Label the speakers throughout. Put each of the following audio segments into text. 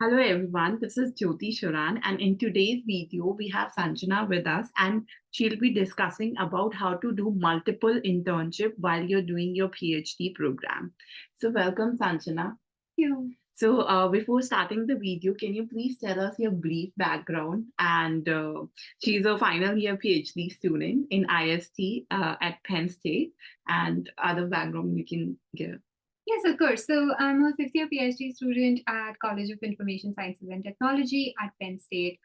Speaker 1: Hello everyone, this is Jyoti Shuran, and in today's video we have Sanjana with us, and she'll be discussing about how to do multiple internship while you're doing your PhD program. So welcome Sanjana.
Speaker 2: You.
Speaker 1: So before starting the video, can you please tell us your brief background? And she's a final year PhD student in IST at Penn State, and other background you can give.
Speaker 2: Yes, of course. So I'm a fifth year PhD student at College of Information Sciences and Technology at Penn State.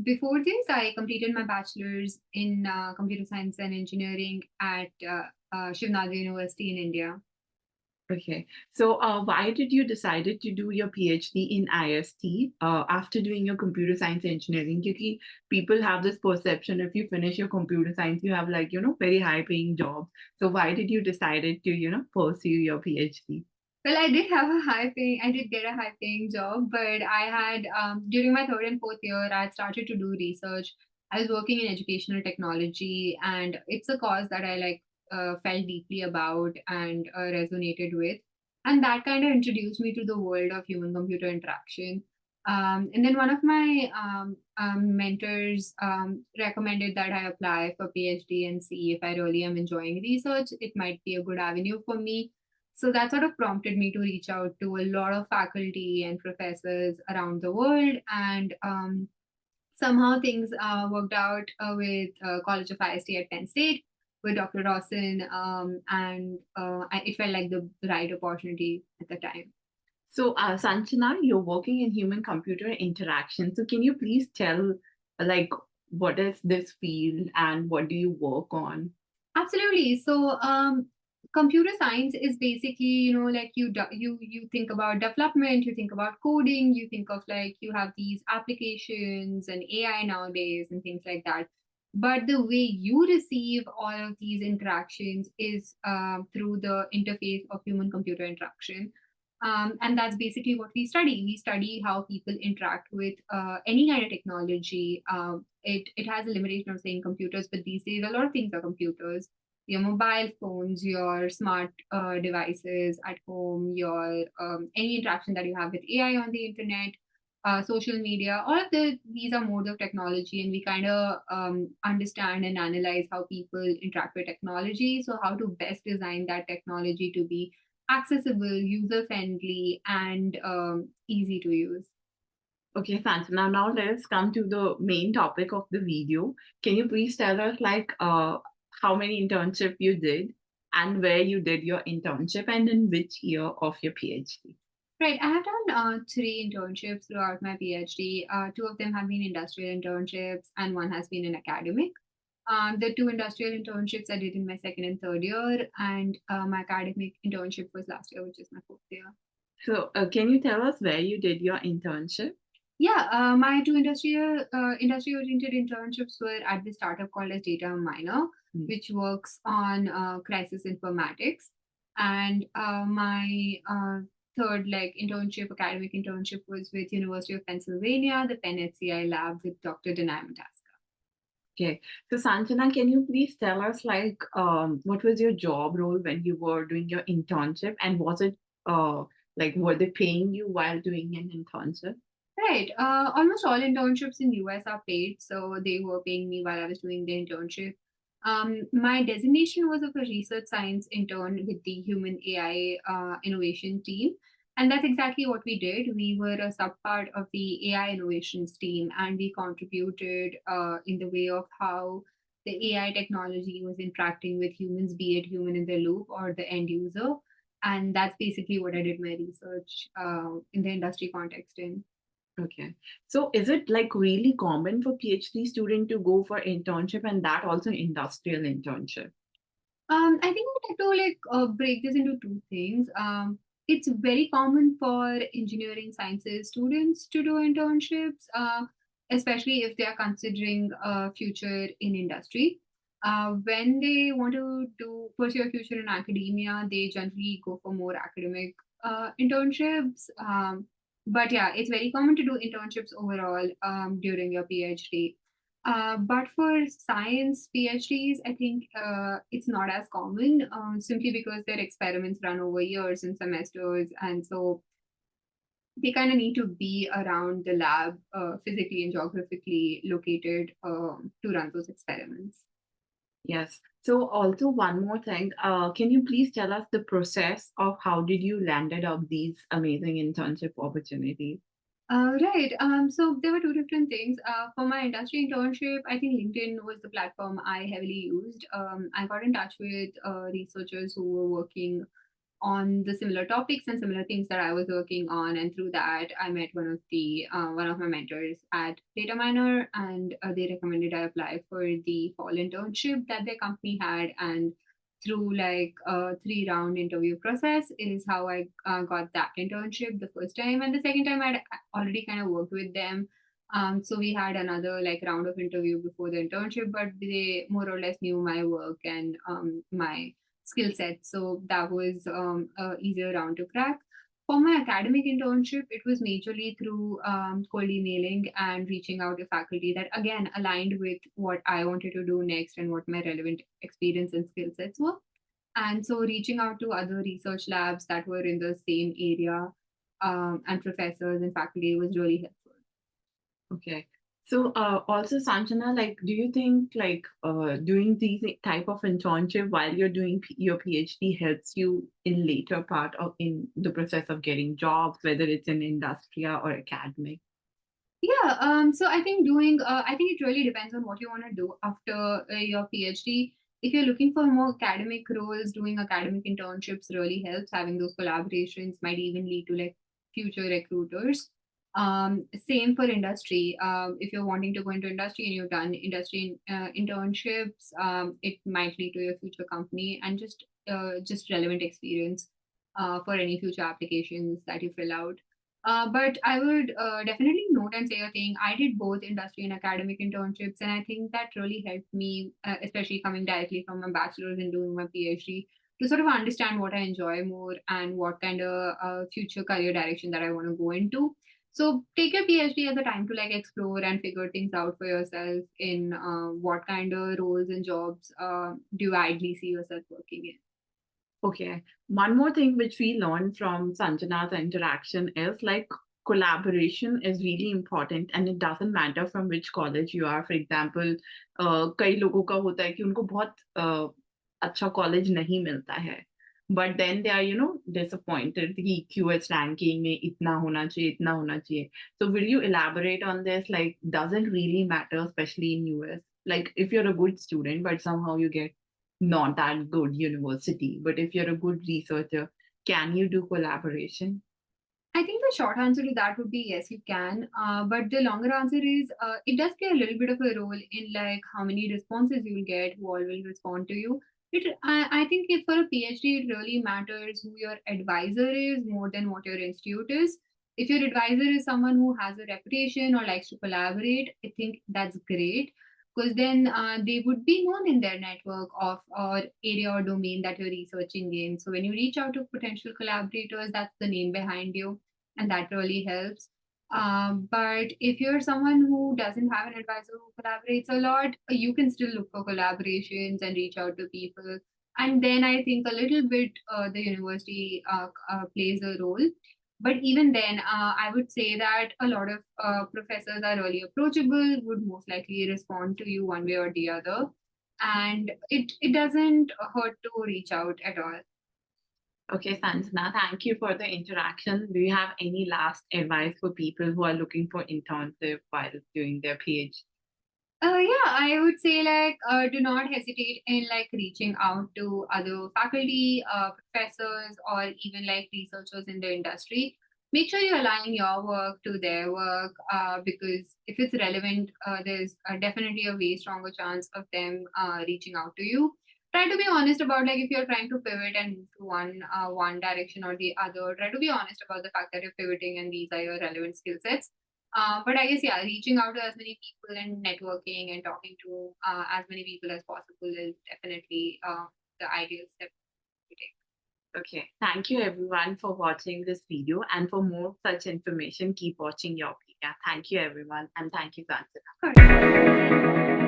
Speaker 2: Before this, I completed my bachelor's in computer science and engineering at Shivnadri University in India.
Speaker 1: Okay, so why did you decided to do your PhD in IST after doing your computer science engineering? Because people have this perception if you finish your computer science, you have like very high paying jobs. So why did you decided to pursue your PhD?
Speaker 2: Well, I did get a high paying job, but I had, during my third and fourth year, I had started to do research. I was working in educational technology, and it's a cause that I felt deeply about and resonated with. And that kind of introduced me to the world of human computer interaction. And then one of my mentors recommended that I apply for PhD and see if I really am enjoying research. It might be a good avenue for me, so that sort of prompted me to reach out to a lot of faculty and professors around the world. And somehow things worked out with College of IST at Penn State with Dr. Rawson. It felt like the right opportunity at the time.
Speaker 1: So Sanjana, you're working in human computer interaction. So can you please tell like what is this field and what do you work on?
Speaker 2: Absolutely. So, computer science is basically, like you think about development, you think about coding, you think of like you have these applications and AI nowadays and things like that. But the way you receive all of these interactions is through the interface of human-computer interaction. And that's basically what we study. We study how people interact with any kind of technology. It has a limitation of saying computers, but these days a lot of things are computers. Your mobile phones, your smart devices at home, your any interaction that you have with AI on the internet, social media, all of these are modes of technology, and we kind of understand and analyze how people interact with technology. So how to best design that technology to be accessible, user friendly, and easy to use.
Speaker 1: Okay, Sanjana, now let's come to the main topic of the video. Can you please tell us like how many internship you did and where you did your internship and in which year of your PhD?
Speaker 2: Right, I have done three internships throughout my PhD. Two of them have been industrial internships, and one has been an academic. The two industrial internships I did in my second and third year, and my academic internship was last year, which is my fourth year.
Speaker 1: So can you tell us where you did your internship?
Speaker 2: Yeah, my two industry-oriented internships were at the startup called as Data Miner,
Speaker 1: Mm.
Speaker 2: which works on crisis informatics, and my third internship, academic internship, was with University of Pennsylvania, the Penn HCI lab with Dr. Denai Mataska.
Speaker 1: Okay, so Sanjana, can you please tell us like what was your job role when you were doing your internship, and was it uh, like were they paying you while doing an internship?
Speaker 2: Right. Almost all internships in US are paid, so they were paying me while I was doing the internship. My designation was of a research science intern with the Human AI innovation team, and that's exactly what we did. We were a subpart of the AI innovations team, and we contributed in the way of how the AI technology was interacting with humans, be it human in the loop or the end user. And that's basically what I did my research in the industry context in.
Speaker 1: Okay. So is it like really common for PhD student to go for internship and that also industrial internship?
Speaker 2: I think I'd like to break this into two things. It's very common for engineering sciences students to do internships, especially if they are considering a future in industry. When they want to pursue a future in academia, they generally go for more academic internships. But yeah, it's very common to do internships overall during your PhD. But for science PhDs, I think it's not as common simply because their experiments run over years and semesters. And so they kind of need to be around the lab, physically and geographically located, to run those experiments.
Speaker 1: Yes. So also one more thing, can you please tell us the process of how did you landed up these amazing internship opportunities?
Speaker 2: Right. So there were two different things. For my industry internship, I think LinkedIn was the platform I heavily used. I got in touch with researchers who were working on the similar topics and similar things that I was working on, and through that, I met one of my mentors at Data Miner, and they recommended I apply for the fall internship that their company had, and through like a 3 round interview process is how I got that internship the first time, and the second time I'd already kind of worked with them. So we had another like round of interview before the internship, but they more or less knew my work and my skill set. So that was a easier round to crack. For my academic internship, it was majorly through cold emailing and reaching out to faculty that again aligned with what I wanted to do next and what my relevant experience and skill sets were. And so reaching out to other research labs that were in the same area, and professors and faculty was really helpful.
Speaker 1: Okay. So, also, Sanjana, like, do you think like doing these type of internship while you're doing your PhD helps you in later part of in the process of getting jobs, whether it's in industry or academic?
Speaker 2: Yeah, so I think it really depends on what you want to do after your PhD. If you're looking for more academic roles, doing academic internships really helps. Having those collaborations might even lead to like future recruiters. Same for industry. If you're wanting to go into industry and you've done industry internships, it might lead to your future company and just relevant experience for any future applications that you fill out. But I would definitely note and say a thing. I did both industry and academic internships, and I think that really helped me, especially coming directly from my bachelor's and doing my PhD, to sort of understand what I enjoy more and what kind of future career direction that I want to go into. So take your PhD as a time to like explore and figure things out for yourself in what kind of roles and jobs do you ideally see yourself working in.
Speaker 1: Okay. One more thing which we learned from Sanjana's interaction is like collaboration is really important and it doesn't matter from which college you are. For example, कई लोगों का होता है कि उनको बहुत अच्छा college नहीं मिलता है. But then they are, disappointed कि QS ranking में इतना होना चाहिए, इतना होना चाहिए. So will you elaborate on this? Like, does it really matter, especially in US? Like, if you're a good student, but somehow you get not that good university. But if you're a good researcher, can you do collaboration?
Speaker 2: I think the short answer to that would be yes, you can. But the longer answer is it does play a little bit of a role in like how many responses you'll get, who all will respond to you. I think if for a PhD, it really matters who your advisor is more than what your institute is. If your advisor is someone who has a reputation or likes to collaborate, I think that's great because then they would be known in their network of or area or domain that you're researching in. So when you reach out to potential collaborators, that's the name behind you and that really helps. But if you're someone who doesn't have an advisor who collaborates a lot, you can still look for collaborations and reach out to people. And then I think a little bit the university plays a role. But even then, I would say that a lot of professors are really approachable, would most likely respond to you one way or the other. And it doesn't hurt to reach out at all.
Speaker 1: Okay, Sanjana, thank you for the interaction. Do you have any last advice for people who are looking for internship while doing their PhD?
Speaker 2: Yeah, I would say like do not hesitate in like reaching out to other faculty, professors, or even like researchers in the industry. Make sure you align your work to their work because if it's relevant, there's definitely a way stronger chance of them reaching out to you. Try to be honest about like if you're trying to pivot and move to one direction or the other. Try to be honest about the fact that you're pivoting and these are your relevant skill sets. But I guess, yeah, reaching out to as many people and networking and talking to as many people as possible is definitely the ideal step to take.
Speaker 1: Okay, thank you everyone for watching this video. And for more such information, keep watching your media. Thank you everyone, and thank you, Sanjana.
Speaker 2: Correct.